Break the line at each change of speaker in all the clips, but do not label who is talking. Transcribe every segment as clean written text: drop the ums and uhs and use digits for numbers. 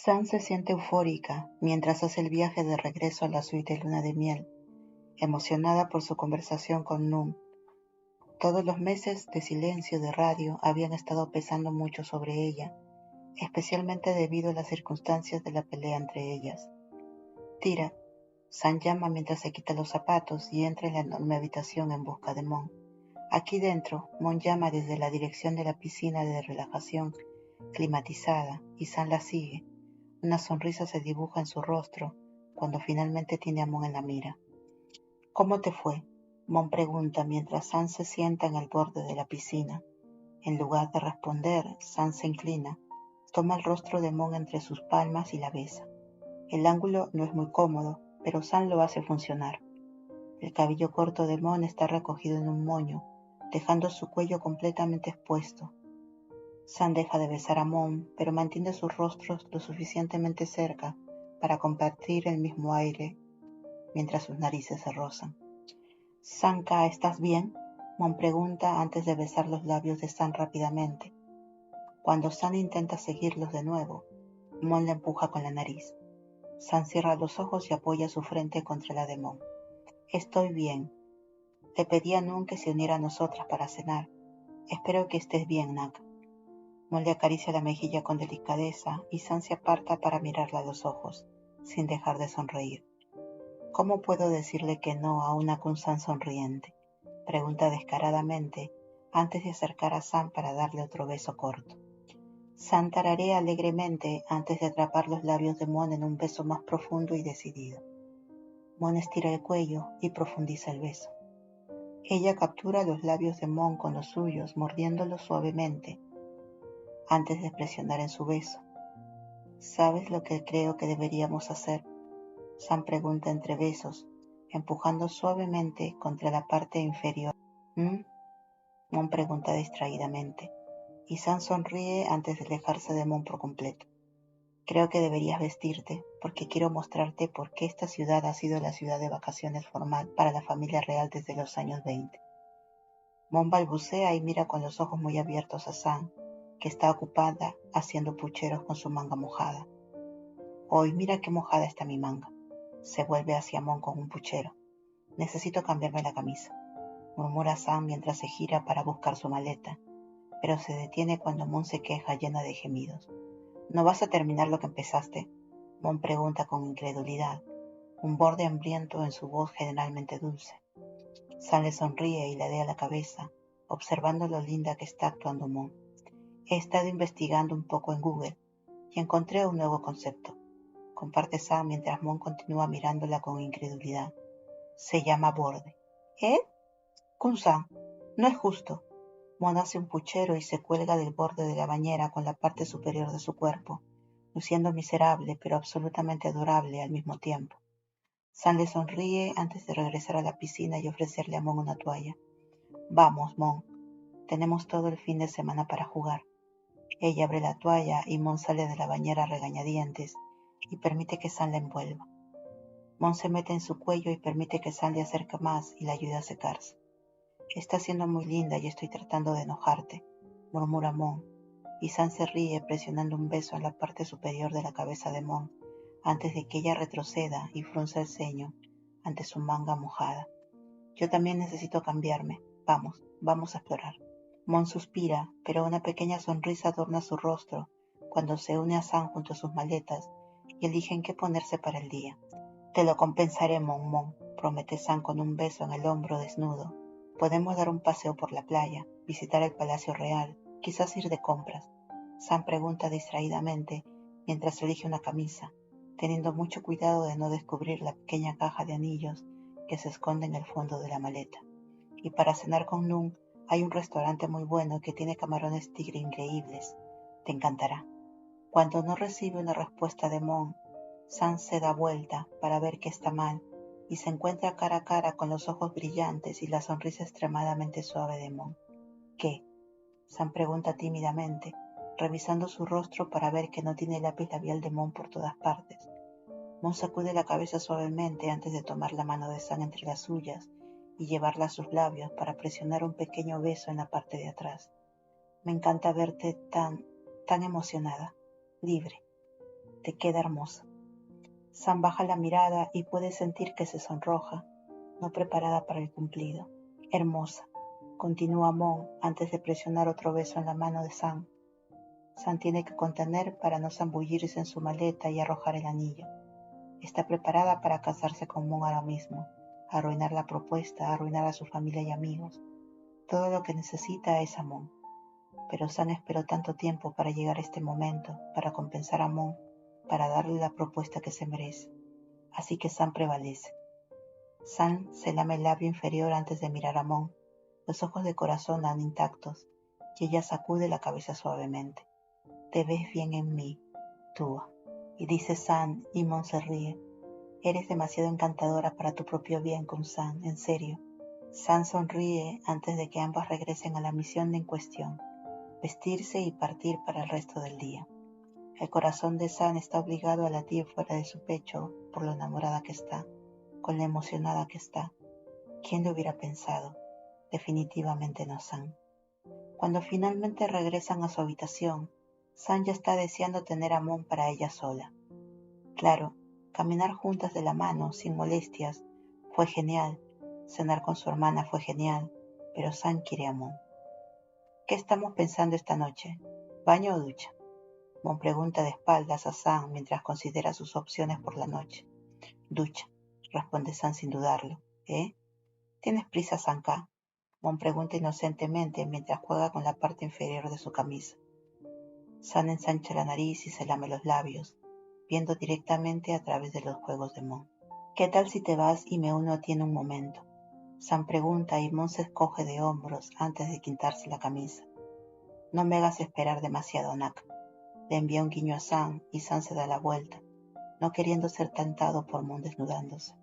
San se siente eufórica mientras hace el viaje de regreso a la suite de luna de miel, emocionada por su conversación con Noon. Todos los meses de silencio de radio habían estado pesando mucho sobre ella, especialmente debido a las circunstancias de la pelea entre ellas. Tira, San llama mientras se quita los zapatos y entra en la enorme habitación en busca de Mon. Aquí dentro, Mon llama desde la dirección de la piscina de relajación climatizada y San la sigue. Una sonrisa se dibuja en su rostro cuando finalmente tiene a Mon en la mira. ¿Cómo te fue? Mon pregunta mientras San se sienta en el borde de la piscina. En lugar de responder, San se inclina, toma el rostro de Mon entre sus palmas y la besa. El ángulo no es muy cómodo, pero San lo hace funcionar. El cabello corto de Mon está recogido en un moño, dejando su cuello completamente expuesto. San deja de besar a Mon, pero mantiene sus rostros lo suficientemente cerca para compartir el mismo aire mientras sus narices se rozan. Sanka, ¿estás bien? Mon pregunta antes de besar los labios de San rápidamente. Cuando San intenta seguirlos de nuevo, Mon le empuja con la nariz. San cierra los ojos y apoya su frente contra la de Mon. Estoy bien. Le pedí a Nun que se uniera a nosotras para cenar. Espero que estés bien, Nak. Mon le acaricia la mejilla con delicadeza y San se aparta para mirarla a los ojos, sin dejar de sonreír. ¿Cómo puedo decirle que no a una Kun-san sonriente? Pregunta descaradamente antes de acercar a San para darle otro beso corto. San tararea alegremente antes de atrapar los labios de Mon en un beso más profundo y decidido. Mon estira el cuello y profundiza el beso. Ella captura los labios de Mon con los suyos, mordiéndolos suavemente antes de presionar en su beso. ¿Sabes lo que creo que deberíamos hacer? San pregunta entre besos, empujando suavemente contra la parte inferior. Mon pregunta distraídamente, y San sonríe antes de alejarse de Mon por completo. Creo que deberías vestirte, porque quiero mostrarte por qué esta ciudad ha sido la ciudad de vacaciones formal para la familia real desde los años 20. Mon balbucea y mira con los ojos muy abiertos a San, que está ocupada haciendo pucheros con su manga mojada. Hoy mira qué mojada está mi manga. Se vuelve hacia Mon con un puchero. Necesito cambiarme la camisa, murmura San mientras se gira para buscar su maleta, pero se detiene cuando Mon se queja llena de gemidos. ¿No vas a terminar lo que empezaste? Mon pregunta con incredulidad, un borde hambriento en su voz generalmente dulce. San le sonríe y le da la cabeza, observando lo linda que está actuando Mon. He estado investigando un poco en Google y encontré un nuevo concepto. Comparte Sam mientras Mon continúa mirándola con incredulidad. Se llama borde. ¿Eh? Kun-san, no es justo. Mon hace un puchero y se cuelga del borde de la bañera con la parte superior de su cuerpo, luciendo miserable pero absolutamente adorable al mismo tiempo. San le sonríe antes de regresar a la piscina y ofrecerle a Mon una toalla. Vamos, Mon, tenemos todo el fin de semana para jugar. Ella abre la toalla y Mon sale de la bañera a regañadientes y permite que San la envuelva. Mon se mete en su cuello y permite que San le acerque más y la ayude a secarse. Estás siendo muy linda y estoy tratando de enojarte, murmura Mon, y San se ríe presionando un beso en la parte superior de la cabeza de Mon antes de que ella retroceda y frunza el ceño ante su manga mojada. Yo también necesito cambiarme. Vamos a explorar. Mon suspira, pero una pequeña sonrisa adorna su rostro cuando se une a San junto a sus maletas y eligen qué ponerse para el día. Te lo compensaré, Mon, promete San con un beso en el hombro desnudo. Podemos dar un paseo por la playa, visitar el Palacio Real, quizás ir de compras. San pregunta distraídamente mientras elige una camisa, teniendo mucho cuidado de no descubrir la pequeña caja de anillos que se esconde en el fondo de la maleta. Y para cenar con Nun hay un restaurante muy bueno que tiene camarones tigre increíbles. Te encantará. Cuando no recibe una respuesta de Mon, San se da vuelta para ver que está mal y se encuentra cara a cara con los ojos brillantes y la sonrisa extremadamente suave de Mon. ¿Qué? San pregunta tímidamente, revisando su rostro para ver que no tiene lápiz labial de Mon por todas partes. Mon sacude la cabeza suavemente antes de tomar la mano de San entre las suyas y llevarla a sus labios para presionar un pequeño beso en la parte de atrás. Me encanta verte tan emocionada, libre. te queda hermosa. San baja la mirada y puede sentir que se sonroja, no preparada para el cumplido. Hermosa, continúa Mon antes de presionar otro beso en la mano de San. San tiene que contener para no zambullirse en su maleta y arrojar el anillo. Está preparada para casarse con Mon ahora mismo, arruinar la propuesta, arruinar a su familia y amigos. Todo lo que necesita es a Mon. Pero San esperó tanto tiempo para llegar a este momento, para compensar a Mon, para darle la propuesta que se merece. Así que San prevalece. San se lame el labio inferior antes de mirar a Mon. Los ojos de corazón dan intactos, y ella sacude la cabeza suavemente. Te ves bien en mí, Tua. Y dice San, y Mon se ríe. Eres demasiado encantadora para tu propio bien con San, en serio. San sonríe antes de que ambas regresen a la misión en cuestión, vestirse y partir para el resto del día. El corazón de San está obligado a latir fuera de su pecho por lo enamorada que está, con lo emocionada que está. ¿Quién lo hubiera pensado? Definitivamente no San. Cuando finalmente regresan a su habitación, San ya está deseando tener a Mon para ella sola. Claro, caminar juntas de la mano, sin molestias, fue genial. Cenar con su hermana fue genial, pero San quiere a Mon. ¿Qué estamos pensando esta noche? ¿Baño o ducha? Mon pregunta de espaldas a San mientras considera sus opciones por la noche. Ducha, responde San sin dudarlo. ¿Eh? ¿Tienes prisa, Sanka? Mon pregunta inocentemente mientras juega con la parte inferior de su camisa. San ensancha la nariz y se lame los labios, viendo directamente a través de los juegos de Mon. ¿Qué tal si te vas y me uno a ti en un momento? San pregunta y Mon se encoge de hombros antes de quitarse la camisa. No me hagas esperar demasiado, Nak. Le envía un guiño a San y San se da la vuelta, no queriendo ser tentado por Mon desnudándose.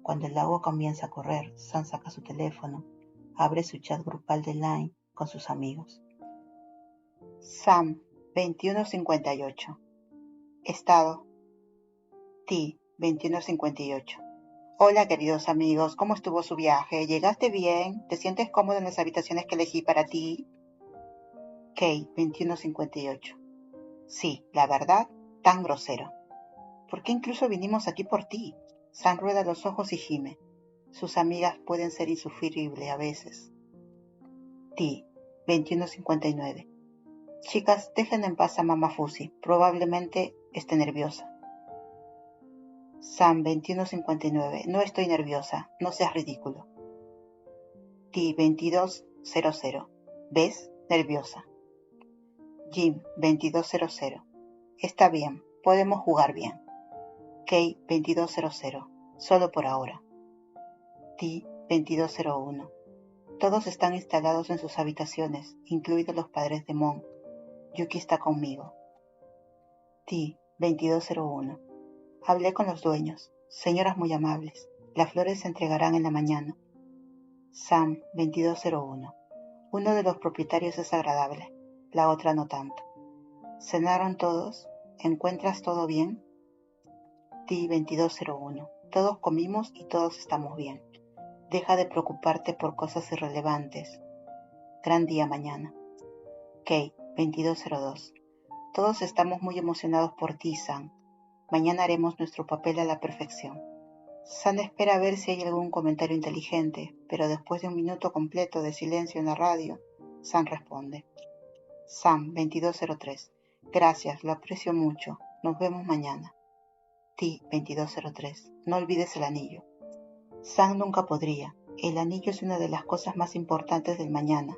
Cuando el agua comienza a correr, San saca su teléfono, abre su chat grupal de Line con sus amigos. Sam, 21:58. Estado. T, 21:58. Hola queridos amigos, ¿cómo estuvo su viaje? ¿Llegaste bien? ¿Te sientes cómodo en las habitaciones que elegí para ti? K, 21:58. Sí, la verdad, tan grosero. ¿Por qué incluso vinimos aquí por ti? Sam rueda los ojos y gime. Sus amigas pueden ser insufribles a veces. T, 21:59. Chicas, dejen en paz a Mama Fusi. Probablemente esté nerviosa. Sam, 21:59. No estoy nerviosa. No seas ridículo. T, 22:00. ¿Ves? Nerviosa. Jim, 22:00. Está bien. Podemos jugar bien. Kate, 22:00. Solo por ahora. T, 22:01. Todos están instalados en sus habitaciones, incluidos los padres de Mon. Yuki está conmigo. T, 22:01. Hablé con los dueños. Señoras muy amables. Las flores se entregarán en la mañana. Sam, 22:01. Uno de los propietarios es agradable, la otra no tanto. ¿Cenaron todos? ¿Encuentras todo bien? T, 22:01. Todos comimos y todos estamos bien. Deja de preocuparte por cosas irrelevantes. Gran día mañana. Kate, 22:02. Todos estamos muy emocionados por ti, San. Mañana haremos nuestro papel a la perfección. San espera ver si hay algún comentario inteligente, pero después de un minuto completo de silencio en la radio, San responde. Sam, 22:03. Gracias, lo aprecio mucho. Nos vemos mañana. T, 22:03. No olvides el anillo. Sam nunca podría. El anillo es una de las cosas más importantes del mañana.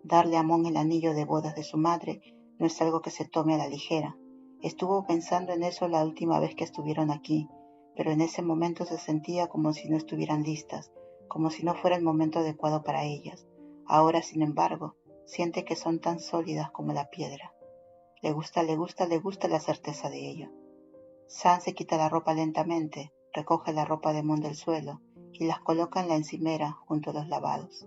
Darle a Mon el anillo de bodas de su madre no es algo que se tome a la ligera. Estuvo pensando en eso la última vez que estuvieron aquí, pero en ese momento se sentía como si no estuvieran listas, como si no fuera el momento adecuado para ellas. Ahora, sin embargo, siente que son tan sólidas como la piedra. Le gusta la certeza de ello. Sam se quita la ropa lentamente, recoge la ropa de Mon del suelo y las coloca en la encimera junto a los lavados.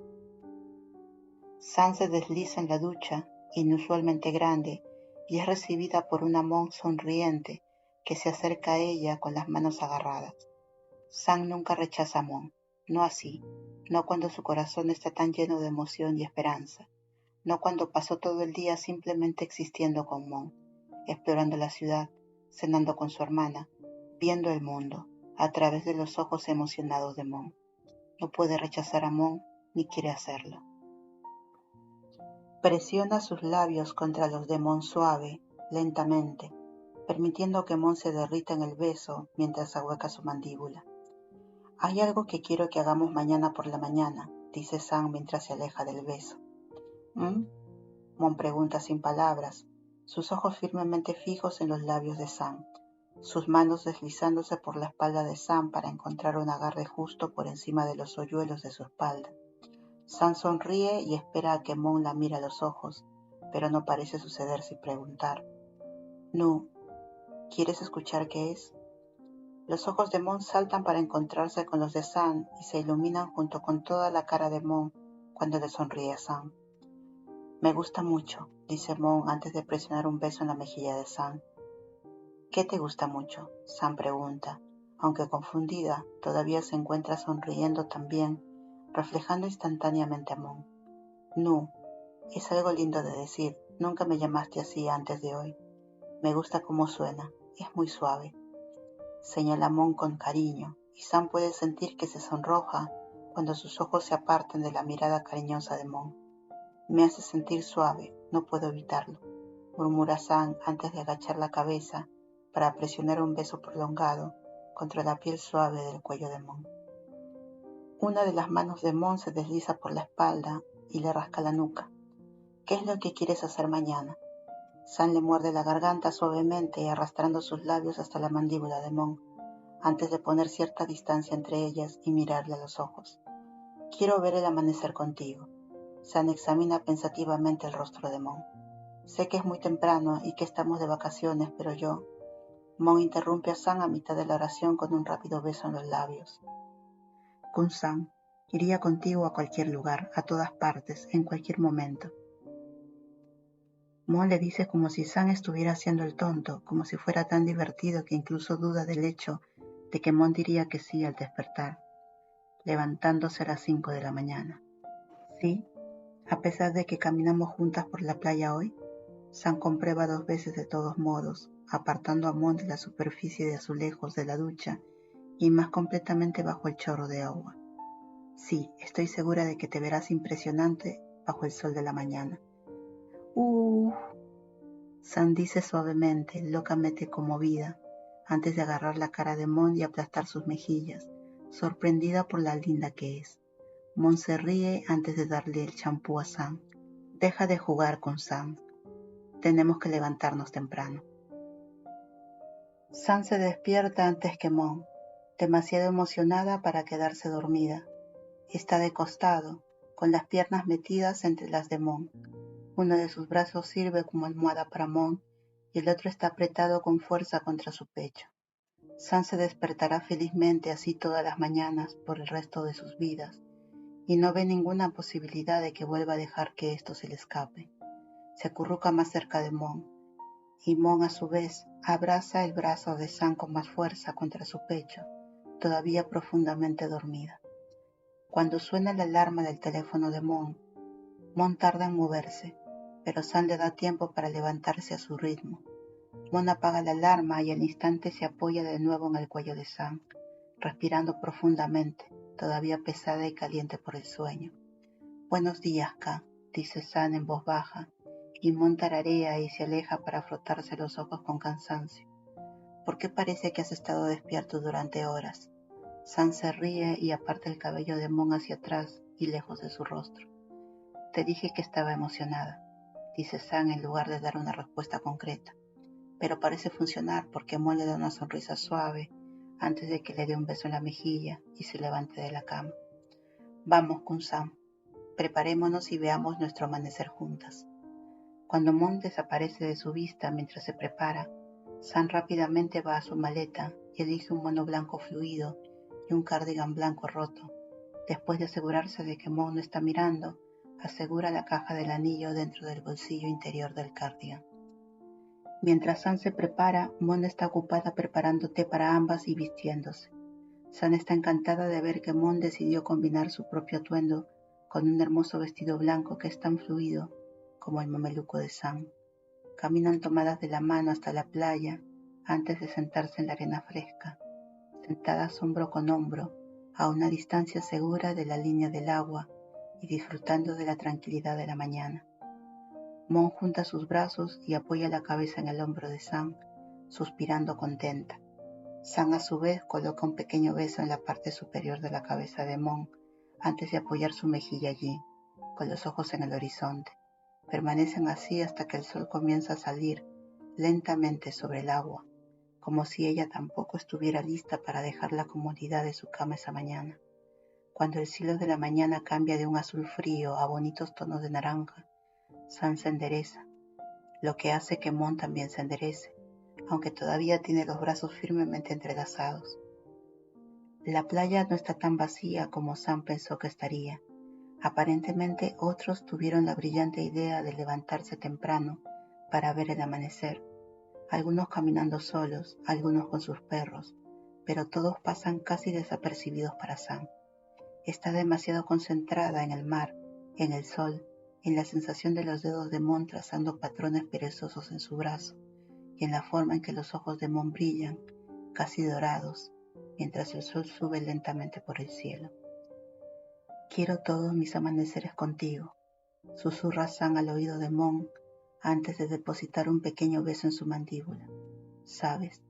Sam se desliza en la ducha, inusualmente grande, y es recibida por una Mon sonriente que se acerca a ella con las manos agarradas. Sam nunca rechaza a Mon, no así, no cuando su corazón está tan lleno de emoción y esperanza, no cuando pasó todo el día simplemente existiendo con Mon, explorando la ciudad, cenando con su hermana, viendo el mundo a través de los ojos emocionados de Mon. No puede rechazar a Mon ni quiere hacerlo. Presiona sus labios contra los de Mon suave, lentamente, permitiendo que Mon se derrita en el beso mientras ahueca su mandíbula. Hay algo que quiero que hagamos mañana por la mañana, dice Sam mientras se aleja del beso. ¿Mm? Mon pregunta sin palabras, sus ojos firmemente fijos en los labios de Sam, sus manos deslizándose por la espalda de Sam para encontrar un agarre justo por encima de los hoyuelos de su espalda. Sam sonríe y espera a que Mon la mire a los ojos, pero no parece suceder sin preguntar. No, ¿quieres escuchar qué es? Los ojos de Mon saltan para encontrarse con los de Sam y se iluminan junto con toda la cara de Mon cuando le sonríe a Sam. Me gusta mucho, dice Mon antes de presionar un beso en la mejilla de Sam. ¿Qué te gusta mucho? Sam pregunta, aunque confundida, todavía se encuentra sonriendo también, reflejando instantáneamente a Mon. No, es algo lindo de decir, nunca me llamaste así antes de hoy. Me gusta cómo suena, es muy suave. Señala Mon con cariño, y Sam puede sentir que se sonroja cuando sus ojos se apartan de la mirada cariñosa de Mon. Me hace sentir suave, no puedo evitarlo, murmura Sam antes de agachar la cabeza para presionar un beso prolongado contra la piel suave del cuello de Mon. Una de las manos de Mon se desliza por la espalda y le rasca la nuca. ¿Qué es lo que quieres hacer mañana? Sam le muerde la garganta suavemente arrastrando sus labios hasta la mandíbula de Mon, antes de poner cierta distancia entre ellas y mirarle a los ojos. Quiero ver el amanecer contigo. Sam examina pensativamente el rostro de Mon. Sé que es muy temprano y que estamos de vacaciones, pero yo... Mon interrumpe a Sam a mitad de la oración con un rápido beso en los labios. Con Sam, iría contigo a cualquier lugar, a todas partes, en cualquier momento. Mon le dice como si Sam estuviera haciendo el tonto, como si fuera tan divertido que incluso duda del hecho de que Mon diría que sí al despertar, levantándose a las 5 de la mañana. Sí, a pesar de que caminamos juntas por la playa hoy, Sam comprueba 2 veces de todos modos, apartando a Mon de la superficie de azulejos de la ducha y más completamente bajo el chorro de agua. Sí, estoy segura de que te verás impresionante bajo el sol de la mañana. Sam dice suavemente, locamente conmovida, antes de agarrar la cara de Mon y aplastar sus mejillas, sorprendida por la linda que es. Mon se ríe antes de darle el champú a Sam. Deja de jugar con Sam. Tenemos que levantarnos temprano. Sam se despierta antes que Mon, demasiado emocionada para quedarse dormida. Está de costado, con las piernas metidas entre las de Mon. Uno de sus brazos sirve como almohada para Mon y el otro está apretado con fuerza contra su pecho. Sam se despertará felizmente así todas las mañanas por el resto de sus vidas y no ve ninguna posibilidad de que vuelva a dejar que esto se le escape. Se acurruca más cerca de Mon y Mon a su vez abraza el brazo de Sam con más fuerza contra su pecho, todavía profundamente dormida. Cuando suena la alarma del teléfono de Mon tarda en moverse, pero Sam le da tiempo para levantarse a su ritmo. Mon apaga la alarma y al instante se apoya de nuevo en el cuello de Sam, respirando profundamente, todavía pesada y caliente por el sueño. Buenos días, K, dice Sam en voz baja, y Mon tararea y se aleja para frotarse los ojos con cansancio. ¿Por qué parece que has estado despierto durante horas? Sam se ríe y aparta el cabello de Mon hacia atrás y lejos de su rostro. Te dije que estaba emocionada, dice Sam en lugar de dar una respuesta concreta, pero parece funcionar porque Mon le da una sonrisa suave antes de que le dé un beso en la mejilla y se levante de la cama. Vamos con Sam, preparémonos y veamos nuestro amanecer juntas. Cuando Mon desaparece de su vista mientras se prepara, Sam rápidamente va a su maleta y elige un mono blanco fluido y un cardigan blanco roto. Después de asegurarse de que Mon no está mirando, asegura la caja del anillo dentro del bolsillo interior del cardigan. Mientras Sam se prepara, Mon está ocupada preparando té para ambas y vistiéndose. Sam está encantada de ver que Mon decidió combinar su propio atuendo con un hermoso vestido blanco que es tan fluido como el mameluco de Sam. Caminan tomadas de la mano hasta la playa, antes de sentarse en la arena fresca, sentadas hombro con hombro, a una distancia segura de la línea del agua y disfrutando de la tranquilidad de la mañana. Mon junta sus brazos y apoya la cabeza en el hombro de Sam, suspirando contenta. Sam a su vez coloca un pequeño beso en la parte superior de la cabeza de Mon antes de apoyar su mejilla allí, con los ojos en el horizonte. Permanecen así hasta que el sol comienza a salir lentamente sobre el agua, como si ella tampoco estuviera lista para dejar la comodidad de su cama esa mañana. Cuando el cielo de la mañana cambia de un azul frío a bonitos tonos de naranja, Sam se endereza, lo que hace que Mon también se enderece, aunque todavía tiene los brazos firmemente entrelazados. La playa no está tan vacía como Sam pensó que estaría. Aparentemente otros tuvieron la brillante idea de levantarse temprano para ver el amanecer, algunos caminando solos, algunos con sus perros, pero todos pasan casi desapercibidos para Sam. Está demasiado concentrada en el mar, en el sol, en la sensación de los dedos de Mon trazando patrones perezosos en su brazo y en la forma en que los ojos de Mon brillan, casi dorados, mientras el sol sube lentamente por el cielo. Quiero todos mis amaneceres contigo, susurra Sam al oído de Mon antes de depositar un pequeño beso en su mandíbula. ¿Sabes?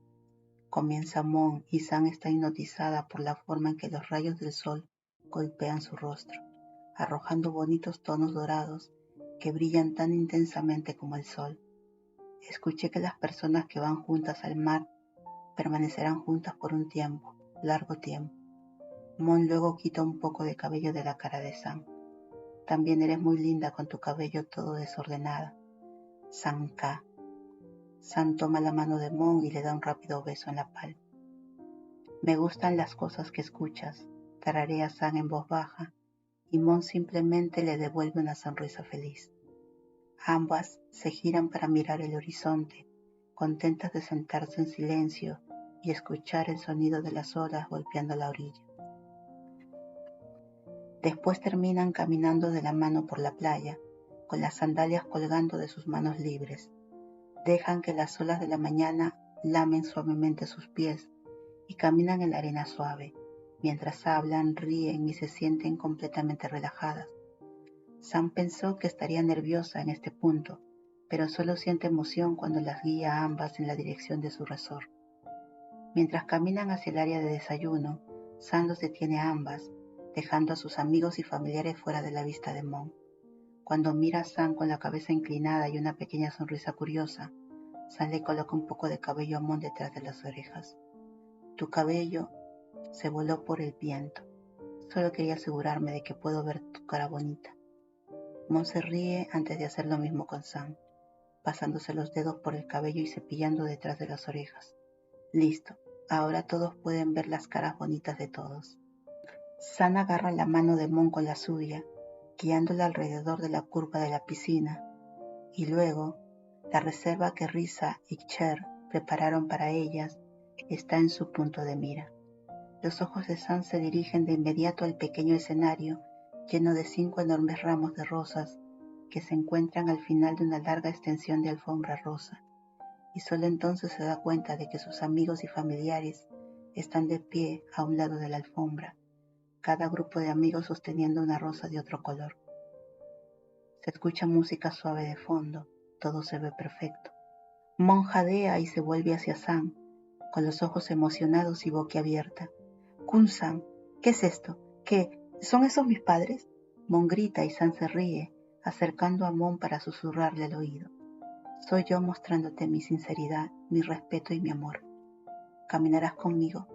Comienza Mon y Sam está hipnotizada por la forma en que los rayos del sol golpean su rostro, arrojando bonitos tonos dorados que brillan tan intensamente como el sol. Escuché que las personas que van juntas al mar permanecerán juntas por un tiempo, largo tiempo. Mon luego quita un poco de cabello de la cara de Sam. También eres muy linda con tu cabello todo desordenado. Sam-ka. Sam toma la mano de Mon y le da un rápido beso en la palma. Me gustan las cosas que escuchas, tararea Sam en voz baja, y Mon simplemente le devuelve una sonrisa feliz. Ambas se giran para mirar el horizonte, contentas de sentarse en silencio y escuchar el sonido de las olas golpeando la orilla. Después terminan caminando de la mano por la playa, con las sandalias colgando de sus manos libres. Dejan que las olas de la mañana lamen suavemente sus pies y caminan en la arena suave, mientras hablan, ríen y se sienten completamente relajadas. Sam pensó que estaría nerviosa en este punto, pero solo siente emoción cuando las guía a ambas en la dirección de su resort. Mientras caminan hacia el área de desayuno, Sam los detiene a ambas, dejando a sus amigos y familiares fuera de la vista de Mon. Cuando mira a Sam con la cabeza inclinada y una pequeña sonrisa curiosa, Sam le coloca un poco de cabello a Mon detrás de las orejas. Tu cabello se voló por el viento. Solo quería asegurarme de que puedo ver tu cara bonita. Mon se ríe antes de hacer lo mismo con Sam, pasándose los dedos por el cabello y cepillando detrás de las orejas. Listo, ahora todos pueden ver las caras bonitas de todos. Sam agarra la mano de Mon con la suya, guiándola alrededor de la curva de la piscina, y luego, la reserva que Risa y Cher prepararon para ellas está en su punto de mira. Los ojos de Sam se dirigen de inmediato al pequeño escenario lleno de 5 enormes ramos de rosas que se encuentran al final de una larga extensión de alfombra rosa, y solo entonces se da cuenta de que sus amigos y familiares están de pie a un lado de la alfombra, cada grupo de amigos sosteniendo una rosa de otro color. Se escucha música suave de fondo, todo se ve perfecto. Mon jadea y se vuelve hacia Sam, con los ojos emocionados y boquiabierta. Kun-san, ¿qué es esto? ¿Qué? ¿Son esos mis padres? Mon grita y Sam se ríe, acercando a Mon para susurrarle al oído. Soy yo mostrándote mi sinceridad, mi respeto y mi amor. ¿Caminarás conmigo?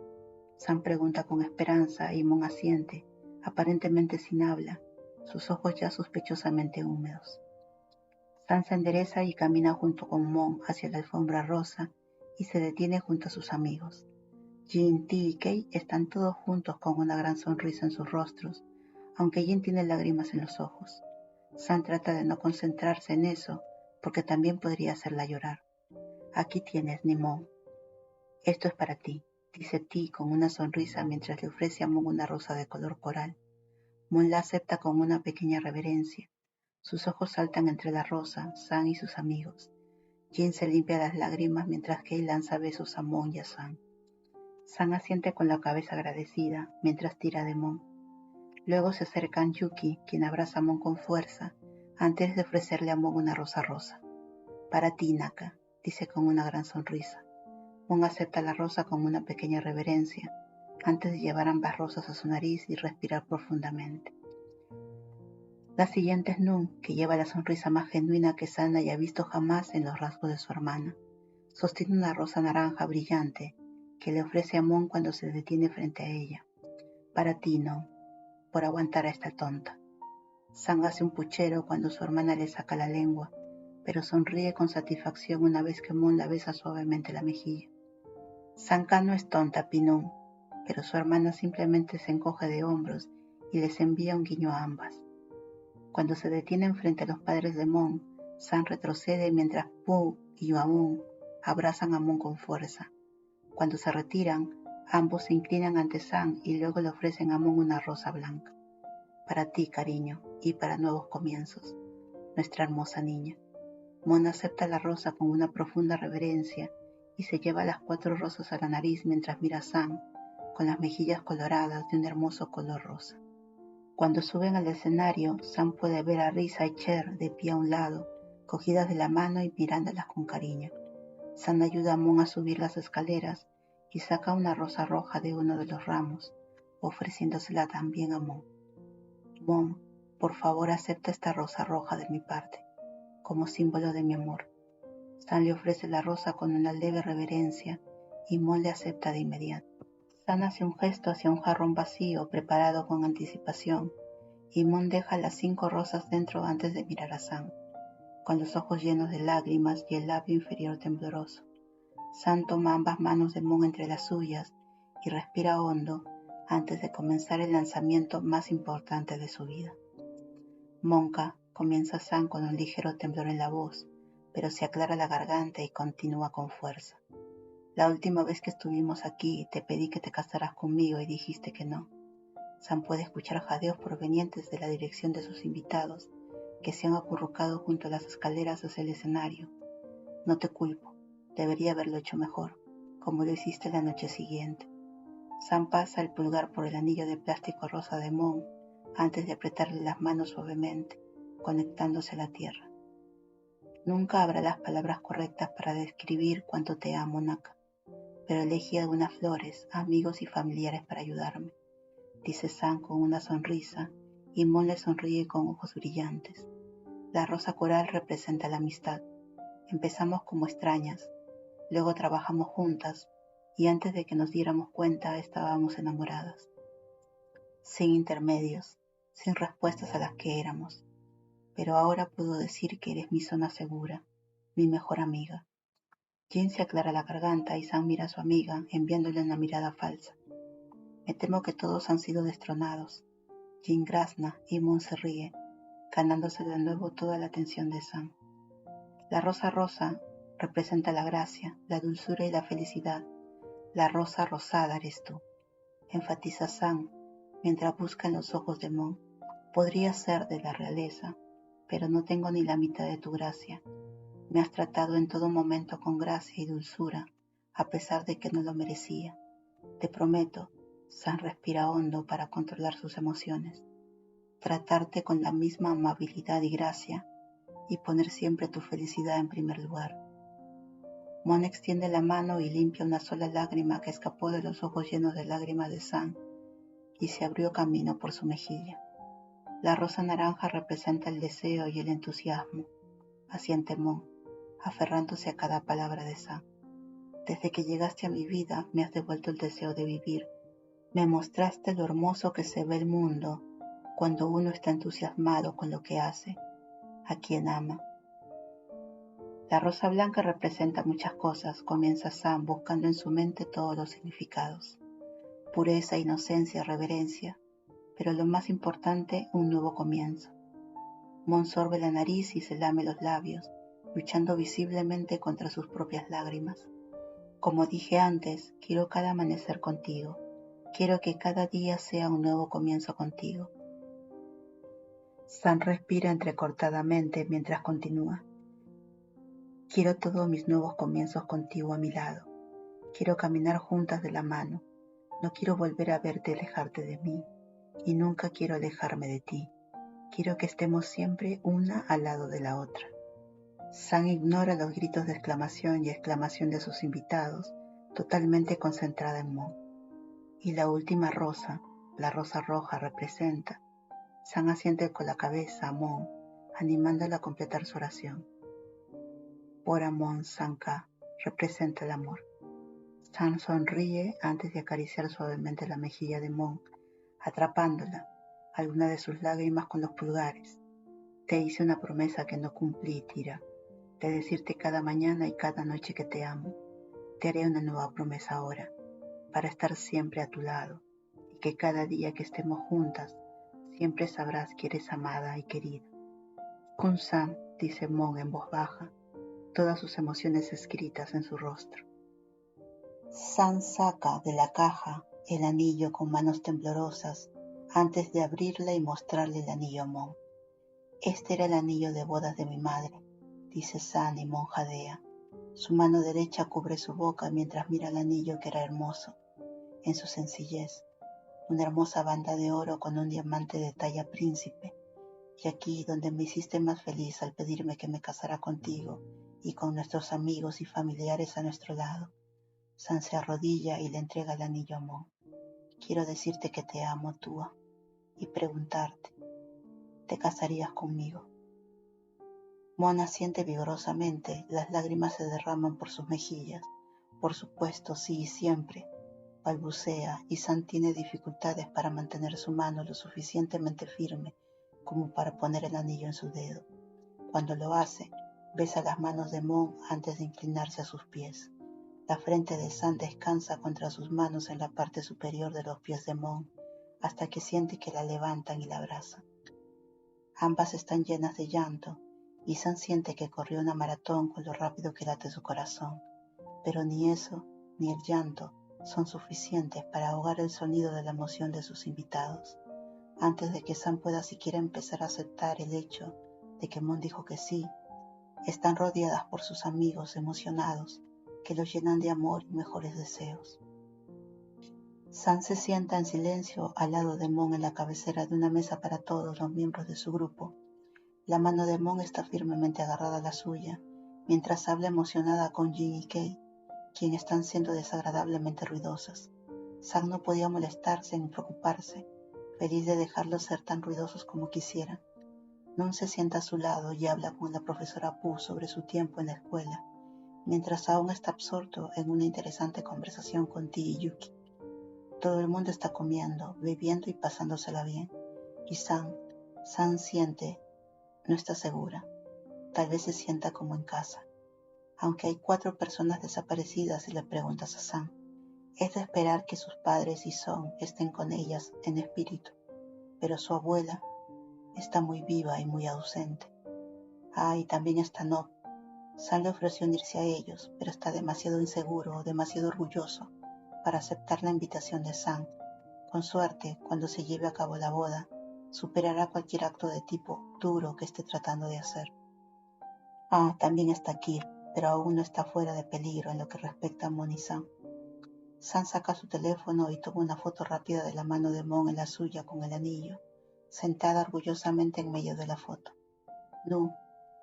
Sam pregunta con esperanza y Mon asiente, aparentemente sin habla, sus ojos ya sospechosamente húmedos. Sam se endereza y camina junto con Mon hacia la alfombra rosa y se detiene junto a sus amigos. Jin, T y Kei están todos juntos con una gran sonrisa en sus rostros, aunque Jin tiene lágrimas en los ojos. Sam trata de no concentrarse en eso, porque también podría hacerla llorar. Aquí tienes, Nimon. Esto es para ti, dice T con una sonrisa mientras le ofrece a Mon una rosa de color coral. Mon la acepta con una pequeña reverencia. Sus ojos saltan entre la rosa, Sam y sus amigos. Jin se limpia las lágrimas mientras Kei lanza besos a Mon y a San. San asiente con la cabeza agradecida mientras tira de Mon. Luego se acercan Yuki, quien abraza a Mon con fuerza, antes de ofrecerle a Mon una rosa rosa. Para ti, Naka, dice con una gran sonrisa. Mon acepta la rosa con una pequeña reverencia, antes de llevar ambas rosas a su nariz y respirar profundamente. La siguiente es Nun, que lleva la sonrisa más genuina que San haya visto jamás en los rasgos de su hermana. Sostiene una rosa naranja brillante, que le ofrece a Mon cuando se detiene frente a ella. Para ti, Nun, por aguantar a esta tonta. San hace un puchero cuando su hermana le saca la lengua, pero sonríe con satisfacción una vez que Mon la besa suavemente la mejilla. Sanka no es tonta, Pinun, pero su hermana simplemente se encoge de hombros y les envía un guiño a ambas. Cuando se detienen frente a los padres de Mon, San retrocede mientras Pu y Yuamun abrazan a Mon con fuerza. Cuando se retiran, ambos se inclinan ante San y luego le ofrecen a Mon una rosa blanca. Para ti, cariño, y para nuevos comienzos, nuestra hermosa niña. Mon acepta la rosa con una profunda reverencia y se lleva las 4 rosas a la nariz mientras mira a San, con las mejillas coloradas de un hermoso color rosa. Cuando suben al escenario, Sam puede ver a Risa y Cher de pie a un lado, cogidas de la mano y mirándolas con cariño. Sam ayuda a Mon a subir las escaleras y saca una rosa roja de uno de los ramos, ofreciéndosela también a Mon. Mon, por favor acepta esta rosa roja de mi parte, como símbolo de mi amor. Sam le ofrece la rosa con una leve reverencia y Mon le acepta de inmediato. San hace un gesto hacia un jarrón vacío preparado con anticipación y Mon deja las 5 rosas dentro antes de mirar a San, con los ojos llenos de lágrimas y el labio inferior tembloroso. San toma ambas manos de Mon entre las suyas y respira hondo antes de comenzar el lanzamiento más importante de su vida. Monka, comienza San con un ligero temblor en la voz, pero se aclara la garganta y continúa con fuerza. La última vez que estuvimos aquí te pedí que te casaras conmigo y dijiste que no. Sam puede escuchar jadeos provenientes de la dirección de sus invitados, que se han acurrucado junto a las escaleras hacia el escenario. No te culpo, debería haberlo hecho mejor, como lo hiciste la noche siguiente. Sam pasa el pulgar por el anillo de plástico rosa de Mon, antes de apretarle las manos suavemente, conectándose a la tierra. Nunca habrá las palabras correctas para describir cuánto te amo, Naka, pero elegí algunas flores, amigos y familiares para ayudarme, dice San con una sonrisa, y Mon le sonríe con ojos brillantes. La rosa coral representa la amistad. Empezamos como extrañas, luego trabajamos juntas, y antes de que nos diéramos cuenta estábamos enamoradas. Sin intermedios, sin respuestas a las que éramos, pero ahora puedo decir que eres mi zona segura, mi mejor amiga. Jin se aclara la garganta y Sam mira a su amiga, enviándole una mirada falsa. Me temo que todos han sido destronados. Jin grazna y Mon se ríe, ganándose de nuevo toda la atención de Sam. La rosa rosa representa la gracia, la dulzura y la felicidad. La rosa rosada eres tú, enfatiza Sam, mientras busca en los ojos de Mon. Podría ser de la realeza, pero no tengo ni la mitad de tu gracia. Me has tratado en todo momento con gracia y dulzura, a pesar de que no lo merecía. Te prometo, Sam respira hondo para controlar sus emociones, tratarte con la misma amabilidad y gracia, y poner siempre tu felicidad en primer lugar. Mon extiende la mano y limpia una sola lágrima que escapó de los ojos llenos de lágrimas de Sam, y se abrió camino por su mejilla. La rosa naranja representa el deseo y el entusiasmo, asiente Mon, aferrándose a cada palabra de Sam. Desde que llegaste a mi vida me has devuelto el deseo de vivir. Me mostraste lo hermoso que se ve el mundo cuando uno está entusiasmado con lo que hace, a quien ama. La rosa blanca representa muchas cosas, comienza Sam buscando en su mente todos los significados. Pureza, inocencia, reverencia, pero lo más importante, un nuevo comienzo. Mon sorbe la nariz y se lame los labios, luchando visiblemente contra sus propias lágrimas. Como dije antes, quiero cada amanecer contigo. Quiero que cada día sea un nuevo comienzo contigo. Sam respira entrecortadamente mientras continúa. Quiero todos mis nuevos comienzos contigo a mi lado. Quiero caminar juntas de la mano. No quiero volver a verte alejarte de mí. Y nunca quiero alejarme de ti. Quiero que estemos siempre una al lado de la otra. San ignora los gritos de exclamación y exclamación de sus invitados, totalmente concentrada en Mon. Y la última rosa, la rosa roja, representa. San asiente con la cabeza a Mon, animándola a completar su oración. Por Amon Sanka representa el amor. San sonríe antes de acariciar suavemente la mejilla de Mon, atrapándola, alguna de sus lágrimas con los pulgares. Te hice una promesa que no cumplí, Tira, de decirte cada mañana y cada noche que te amo. Te haré una nueva promesa ahora, para estar siempre a tu lado, y que cada día que estemos juntas, siempre sabrás que eres amada y querida. Kun-san, dice Mon en voz baja, todas sus emociones escritas en su rostro. San saca de la caja el anillo con manos temblorosas antes de abrirla y mostrarle el anillo a Mon. Este era el anillo de bodas de mi madre, dice San y Mon jadea. Su mano derecha cubre su boca mientras mira el anillo que era hermoso, en su sencillez, una hermosa banda de oro con un diamante de talla príncipe. Y aquí donde me hiciste más feliz al pedirme que me casara contigo y con nuestros amigos y familiares a nuestro lado. San se arrodilla y le entrega el anillo a Mon. Quiero decirte que te amo, Tua, y preguntarte, ¿te casarías conmigo? Mon asiente vigorosamente, las lágrimas se derraman por sus mejillas. Por supuesto, sí, siempre, balbucea, y San tiene dificultades para mantener su mano lo suficientemente firme como para poner el anillo en su dedo. Cuando lo hace, besa las manos de Mon antes de inclinarse a sus pies. La frente de San descansa contra sus manos en la parte superior de los pies de Mon, hasta que siente que la levantan y la abrazan. Ambas están llenas de llanto, y San siente que corrió una maratón con lo rápido que late su corazón. Pero ni eso, ni el llanto, son suficientes para ahogar el sonido de la emoción de sus invitados. Antes de que San pueda siquiera empezar a aceptar el hecho de que Mon dijo que sí, están rodeadas por sus amigos emocionados que los llenan de amor y mejores deseos. San se sienta en silencio al lado de Mon en la cabecera de una mesa para todos los miembros de su grupo. La mano de Mon está firmemente agarrada a la suya, mientras habla emocionada con Jin y Kei, quienes están siendo desagradablemente ruidosas. San no podía molestarse ni preocuparse, feliz de dejarlos ser tan ruidosos como quisieran. Nun se sienta a su lado y habla con la profesora Pu sobre su tiempo en la escuela, mientras aún está absorto en una interesante conversación con Ti y Yuki. Todo el mundo está comiendo, bebiendo y pasándosela bien. Y San siente, no está segura. Tal vez se sienta como en casa. Aunque hay 4 personas desaparecidas y le preguntas a San, es de esperar que sus padres y Son estén con ellas en espíritu, pero su abuela está muy viva y muy ausente. Y también está Nob. San le ofreció unirse a ellos, pero está demasiado inseguro o demasiado orgulloso para aceptar la invitación de San. Con suerte, cuando se lleve a cabo la boda, superará cualquier acto de tipo duro que esté tratando de hacer. También está Kir, pero aún no está fuera de peligro en lo que respecta a Mon y San. San saca su teléfono y toma una foto rápida de la mano de Mon en la suya con el anillo, sentada orgullosamente en medio de la foto. Nu,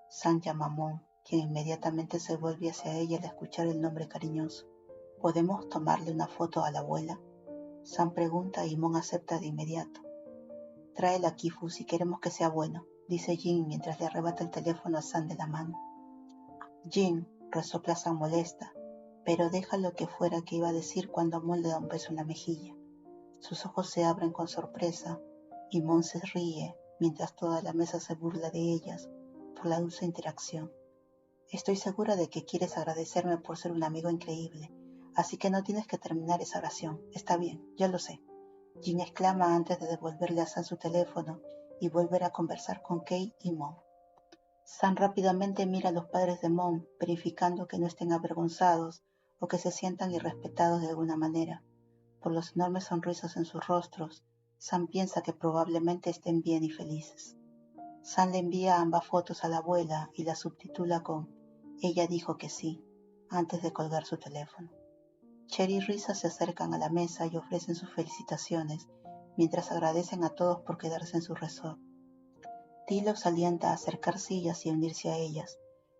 San llama a Mon, quien inmediatamente se vuelve hacia ella al escuchar el nombre cariñoso. ¿Podemos tomarle una foto a la abuela? San pregunta y Mon acepta de inmediato. Tráela aquí, Fu, si queremos que sea bueno, dice Jin mientras le arrebata el teléfono a San de la mano. Jin, resopla San molesta, pero deja lo que fuera que iba a decir cuando Mon le da un beso en la mejilla. Sus ojos se abren con sorpresa y Mon se ríe mientras toda la mesa se burla de ellas por la dulce interacción. Estoy segura de que quieres agradecerme por ser un amigo increíble, así que no tienes que terminar esa oración. Está bien, ya lo sé. Jin exclama antes de devolverle a San su teléfono y volver a conversar con Kei y Mon. San rápidamente mira a los padres de Mon, verificando que no estén avergonzados o que se sientan irrespetados de alguna manera. Por los enormes sonrisas en sus rostros, San piensa que probablemente estén bien y felices. San le envía ambas fotos a la abuela y la subtitula con Ella dijo que sí, antes de colgar su teléfono. Cherry y Risa se acercan a la mesa y ofrecen sus felicitaciones, mientras agradecen a todos por quedarse en su resort. Dee los alienta a acercar sillas y a unirse a ellas,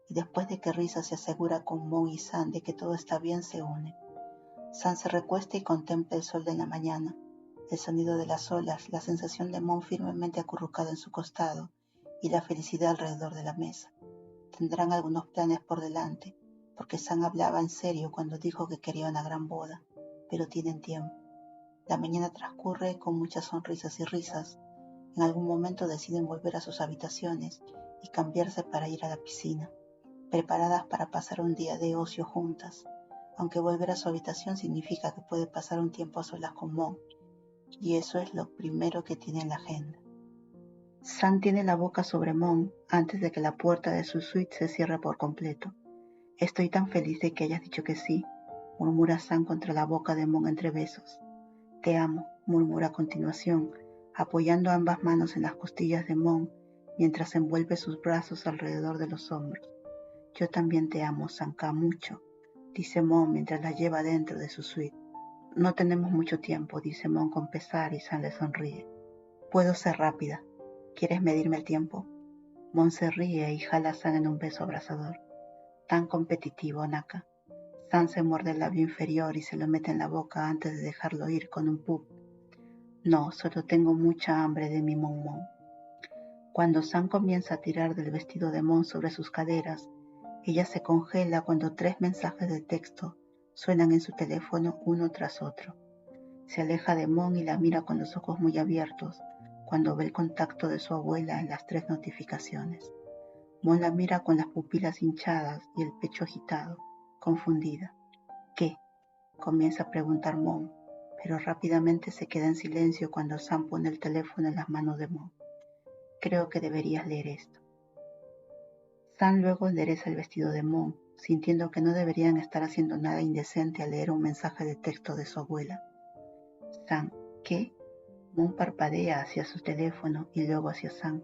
y después de que Risa se asegura con Mon y San de que todo está bien, se une. San se recuesta y contempla el sol de la mañana, el sonido de las olas, la sensación de Mon firmemente acurrucado en su costado y la felicidad alrededor de la mesa. Tendrán algunos planes por delante, porque San hablaba en serio cuando dijo que quería una gran boda, pero tienen tiempo. La mañana transcurre con muchas sonrisas y risas. En algún momento deciden volver a sus habitaciones y cambiarse para ir a la piscina, preparadas para pasar un día de ocio juntas, aunque volver a su habitación significa que puede pasar un tiempo a solas con Mon, y eso es lo primero que tiene en la agenda. San tiene la boca sobre Mon antes de que la puerta de su suite se cierre por completo. Estoy tan feliz de que hayas dicho que sí, murmura San contra la boca de Mon entre besos. Te amo, murmura a continuación, apoyando ambas manos en las costillas de Mon mientras envuelve sus brazos alrededor de los hombros. Yo también te amo, Sanka, mucho, dice Mon mientras la lleva dentro de su suite. No tenemos mucho tiempo, dice Mon con pesar y San le sonríe. Puedo ser rápida. ¿Quieres medirme el tiempo? Mon se ríe y jala a San en un beso abrasador. Tan competitivo, Naka. San se muerde el labio inferior y se lo mete en la boca antes de dejarlo ir con un pup. No, solo tengo mucha hambre de mi Mon Mon. Cuando San comienza a tirar del vestido de Mon sobre sus caderas, ella se congela cuando 3 mensajes de texto suenan en su teléfono uno tras otro. Se aleja de Mon y la mira con los ojos muy abiertos cuando ve el contacto de su abuela en las 3 notificaciones. Mon la mira con las pupilas hinchadas y el pecho agitado, confundida. ¿Qué? Comienza a preguntar Mon, pero rápidamente se queda en silencio cuando Sam pone el teléfono en las manos de Mon. Creo que deberías leer esto. Sam luego endereza el vestido de Mon, sintiendo que no deberían estar haciendo nada indecente al leer un mensaje de texto de su abuela. Sam, ¿qué? Mon parpadea hacia su teléfono y luego hacia Sam.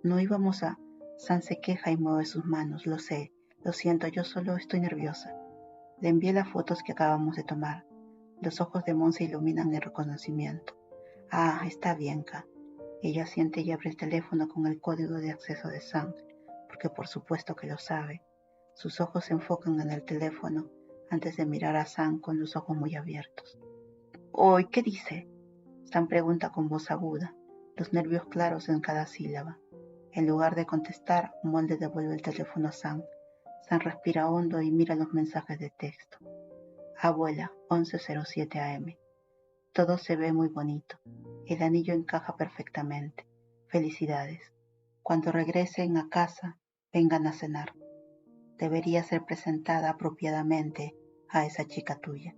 No íbamos a... Sam se queja y mueve sus manos. Lo sé, lo siento, yo solo estoy nerviosa. Le envié las fotos que acabamos de tomar. Los ojos de Mon se iluminan de reconocimiento. Ah, está bien, Ka. Ella siente y abre el teléfono con el código de acceso de Sam, porque por supuesto que lo sabe. Sus ojos se enfocan en el teléfono antes de mirar a Sam con los ojos muy abiertos. «¿Oy, qué dice?» Sam pregunta con voz aguda, los nervios claros en cada sílaba. En lugar de contestar, Mon le devuelve el teléfono a Sam. Sam respira hondo y mira los mensajes de texto. Abuela, 11:07 am. Todo se ve muy bonito. El anillo encaja perfectamente. Felicidades. Cuando regresen a casa, vengan a cenar. Debería ser presentada apropiadamente a esa chica tuya.